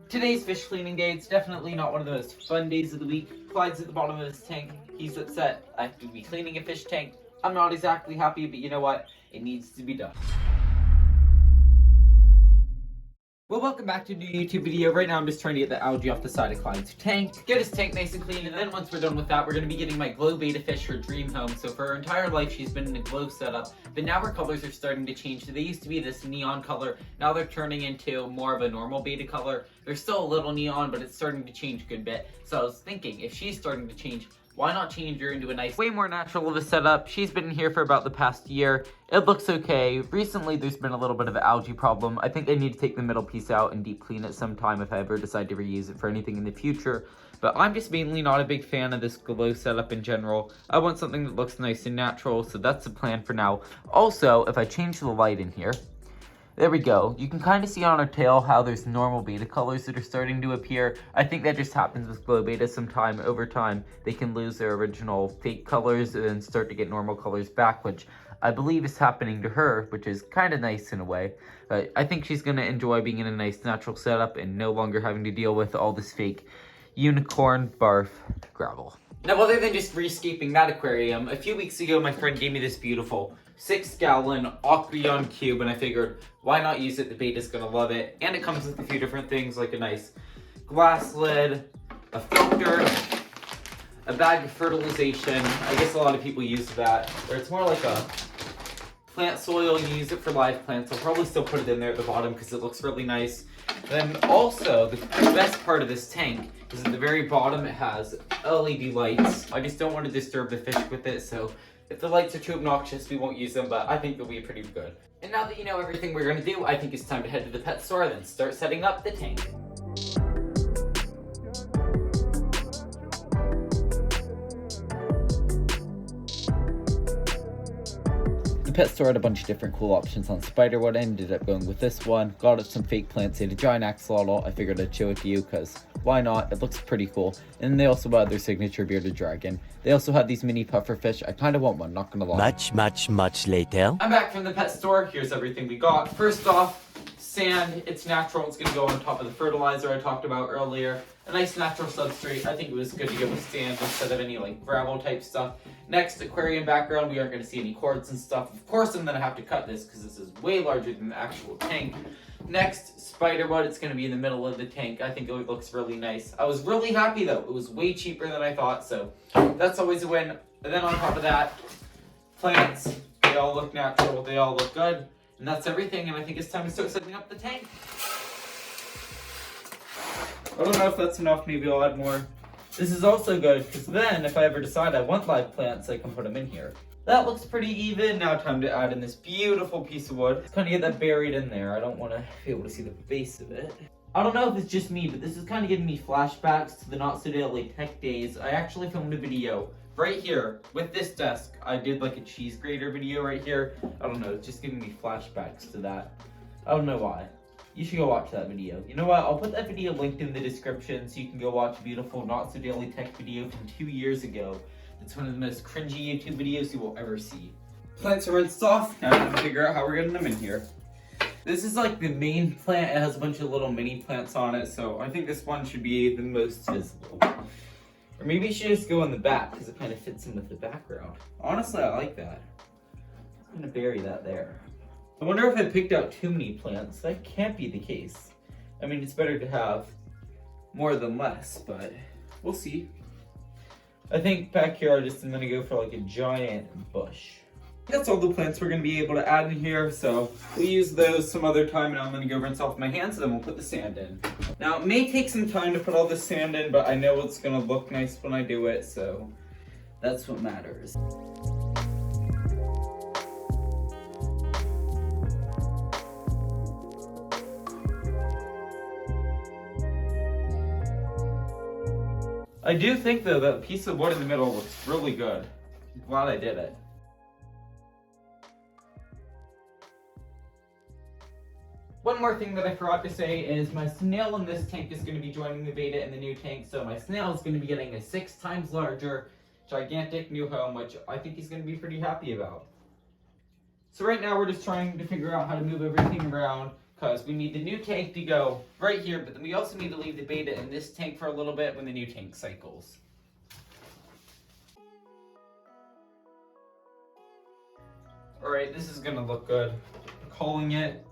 Today's fish cleaning day. It's definitely not one of the most fun days of the week. Clyde's at the bottom of his tank. He's upset. I have to be cleaning a fish tank. I'm not exactly happy, but you know what? It needs to be done. Well, welcome back to a new YouTube video. Right now I'm just trying to get the algae off the side of Clyde's tank, get his tank nice and clean, and then once we're done with that, we're going to be getting my Glo-Betta fish her dream home. So for her entire life, she's been in a glow setup, but now her colors are starting to change. So they used to be this neon color, now they're turning into more of a normal beta color. They're still a little neon, but it's starting to change a good bit. So I was thinking, if she's starting to change, why not change her into a nice, way more natural of a setup? She's been here for about the past year. It looks okay. Recently, there's been a little bit of an algae problem. I think I need to take the middle piece out and deep clean it sometime if I ever decide to reuse it for anything in the future. But I'm just mainly not a big fan of this glow setup in general. I want something that looks nice and natural, so that's the plan for now. Also, if I change the light in here, there we go. You can kind of see on her tail how there's normal beta colors that are starting to appear. I think that just happens with Glo-Betta sometime. Over time, they can lose their original fake colors and then start to get normal colors back, which I believe is happening to her, which is kind of nice in a way. But I think she's going to enjoy being in a nice natural setup and no longer having to deal with all this fake unicorn barf gravel. Now, other than just rescaping that aquarium, a few weeks ago, my friend gave me this beautiful 6-gallon Octi cube, and I figured, why not use it? The beta's gonna love it. And it comes with a few different things, like a nice glass lid, a filter, a bag of fertilization. I guess a lot of people use that, or it's more like a plant soil. You use it for live plants. I'll probably still put it in there at the bottom because it looks really nice. Then also, the best part of this tank is at the very bottom it has LED lights. I just don't want to disturb the fish with it, so if the lights are too obnoxious, we won't use them, but I think they'll be pretty good. And now that you know everything we're going to do, I think it's time to head to the pet store and start setting up the tank. The pet store had a bunch of different cool options on spiderwood. I ended up going with this one. Got it some fake plants. They had a giant axolotl. I figured I'd show it to you because why not? It looks pretty cool. And then they also had their signature bearded dragon. They also had these mini puffer fish. I kind of want one, not gonna lie. Much later. I'm back from the pet store. Here's everything we got. First off, sand. It's natural. It's gonna go on top of the fertilizer I talked about earlier. A nice natural substrate. I think it was good to go with sand instead of any like gravel type stuff. Next, aquarium background. We aren't going to see any cords and stuff. Of course, I'm going to have to cut this because this is way larger than the actual tank. Next, spiderwood. It's going to be in the middle of the tank. I think it looks really nice. I was really happy though. It was way cheaper than I thought, so that's always a win. And then on top of that, plants. They all look natural. They all look good. And that's everything. And I think it's time to start setting up the tank. I don't know if that's enough. Maybe I'll add more. This is also good because then if I ever decide I want live plants, I can put them in here. That looks pretty even. Now time to add in this beautiful piece of wood. Just kind of get that buried in there. I don't want to be able to see the base of it. I don't know if it's just me, but this is kind of giving me flashbacks to the not so daily tech days. I actually filmed a video right here with this desk. I did like a cheese grater video right here. I don't know, it's just giving me flashbacks to that. I don't know why. You should go watch that video. You know what? I'll put that video linked in the description so you can go watch a beautiful Not So Daily Tech video from 2 years ago. It's one of the most cringy YouTube videos you will ever see. Plants are rinsed off. Now I have to figure out how we're getting them in here. This is like the main plant. It has a bunch of little mini plants on it, so I think this one should be the most visible. Or maybe you should just go in the back because it kind of fits in with the background. Honestly, I like that. I'm gonna bury that there. I wonder if I picked out too many plants. That can't be the case. I mean, it's better to have more than less, but we'll see. I think back here, I'm gonna go for like a giant bush. That's all the plants we're gonna be able to add in here, so we'll use those some other time, and I'm gonna go rinse off my hands, and then we'll put the sand in. Now, it may take some time to put all the sand in, but I know it's gonna look nice when I do it, so that's what matters. I do think though that piece of wood in the middle looks really good. I'm glad I did it. One more thing that I forgot to say is my snail in this tank is going to be joining the beta in the new tank, so my snail is going to be getting a 6 times larger, gigantic new home, which I think he's going to be pretty happy about. So right now we're just trying to figure out how to move everything around, because we need the new tank to go right here, but then we also need to leave the beta in this tank for a little bit when the new tank cycles. Alright, this is gonna look good. I'm calling it.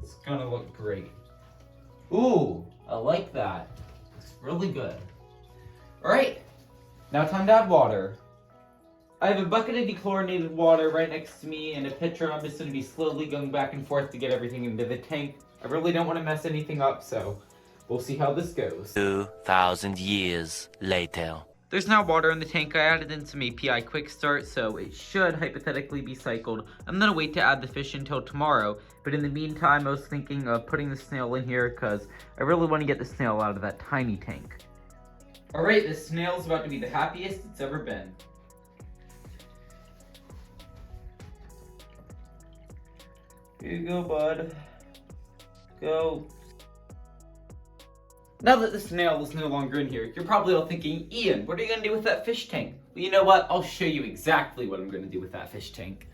It's gonna look great. Ooh, I like that. It's really good. Alright, now time to add water. I have a bucket of dechlorinated water right next to me and a pitcher. I'm just going to be slowly going back and forth to get everything into the tank. I really don't want to mess anything up, so we'll see how this goes. 2,000 years later. There's now water in the tank. I added in some API quick start, so it should hypothetically be cycled. I'm going to wait to add the fish until tomorrow, but in the meantime, I was thinking of putting the snail in here because I really want to get the snail out of that tiny tank. Alright, this snail's about to be the happiest it's ever been. Here you go, bud. Go. Now that the snail is no longer in here, you're probably all thinking, Ian, what are you going to do with that fish tank? Well, you know what? I'll show you exactly what I'm going to do with that fish tank.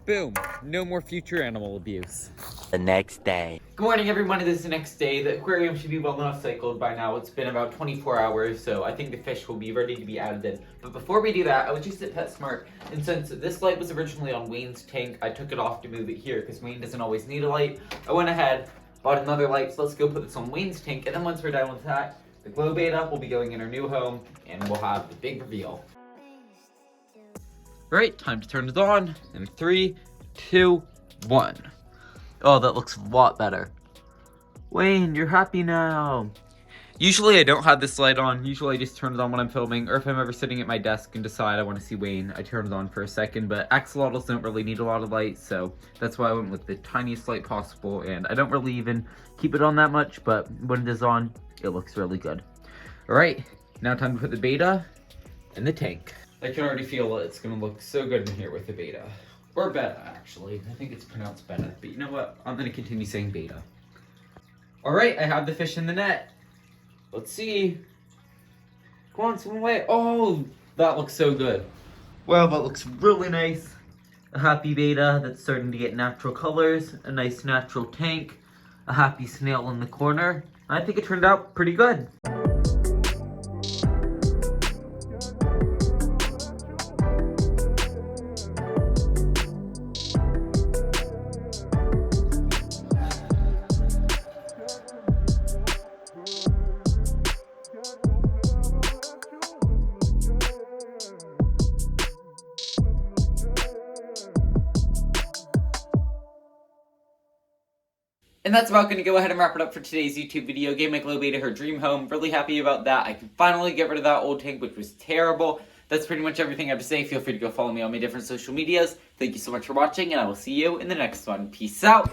Boom. No more future animal abuse. The next day. Good morning, everyone. It is the next day. The aquarium should be well enough cycled by now. It's been about 24 hours, so I think the fish will be ready to be added in. But before we do that, I was just at PetSmart, and since this light was originally on Wayne's tank, I took it off to move it here because Wayne doesn't always need a light. I went ahead, bought another light, so let's go put this on Wayne's tank, and then once we're done with that, the Glo-Betta will be going in our new home, and we'll have the big reveal. Right, time to turn it on. In 3, 2, 1. Oh, that looks a lot better. Wayne, you're happy now. Usually I don't have this light on. Usually I just turn it on when I'm filming, or if I'm ever sitting at my desk and decide I want to see Wayne, I turn it on for a second, but axolotls don't really need a lot of light, so that's why I went with the tiniest light possible, and I don't really even keep it on that much, but when it is on, it looks really good. Alright, now time to put the beta in the tank. I can already feel it's going to look so good in here with the beta. Or beta, actually. I think it's pronounced beta. But you know what? I'm going to continue saying beta. Alright, I have the fish in the net. Let's see. Come on, swim away. Oh, that looks so good. Wow, that looks really nice. A happy beta that's starting to get natural colors. A nice natural tank. A happy snail in the corner. I think it turned out pretty good. And that's about going to go ahead and wrap it up for today's YouTube video. Gave my Glo-Betta her dream home. Really happy about that. I can finally get rid of that old tank, which was terrible. That's pretty much everything I have to say. Feel free to go follow me on my different social medias. Thank you so much for watching, and I will see you in the next one. Peace out.